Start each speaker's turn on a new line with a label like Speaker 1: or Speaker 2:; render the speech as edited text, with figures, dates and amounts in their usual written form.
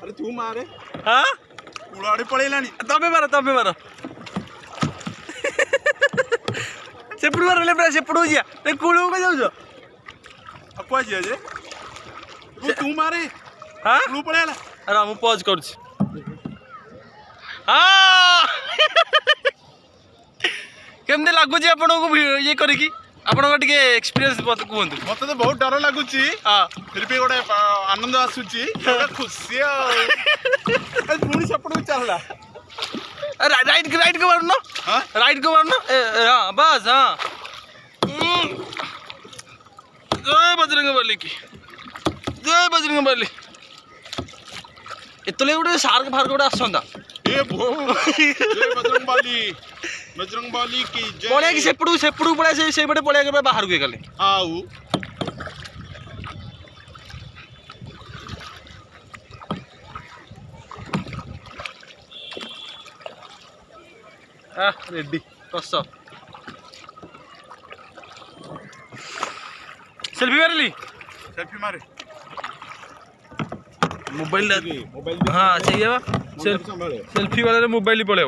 Speaker 1: अरे तू मारे
Speaker 2: हाँ
Speaker 1: कुड़ाड़ी पड़ेलानी
Speaker 2: तबे मार सेपड़ू मारे पूरा सेपड़ू जिया ते कुळू को जाउछ
Speaker 1: अकुआ जिया जे तू मारे
Speaker 2: हाँ
Speaker 1: कुड़ू पड़ेला
Speaker 2: अरे मु पॉज करछ हाँ केमते लागुची आपनको ये करिकी आपनको टिके एक्सपीरियंस कहतु
Speaker 1: मत तो बहुत डर लगुची
Speaker 2: हाँ
Speaker 1: फिर भी गोटे आनंद आसुची खुशी पुणी सेपटू चलला
Speaker 2: राइट को मारना
Speaker 1: हाँ
Speaker 2: राइट को मारना हाँ बस हाँ जय बजरंगबली की जय बजरंगबली एतले गोटे सार्क फार्क गोटे आसंता
Speaker 1: ए भो जय बजरंगबली की जय
Speaker 2: पड़े कि सेपड़ू पड़े से बटे पड़े के बाहर को गले
Speaker 1: आउ
Speaker 2: रेडी कस सेल्फी मारली
Speaker 1: सेल्फी मारे
Speaker 2: मोबाइल
Speaker 1: मोबाइल
Speaker 2: हाँ सही है
Speaker 1: संभाले
Speaker 2: सेल्फी वाले मोबाइल पड़े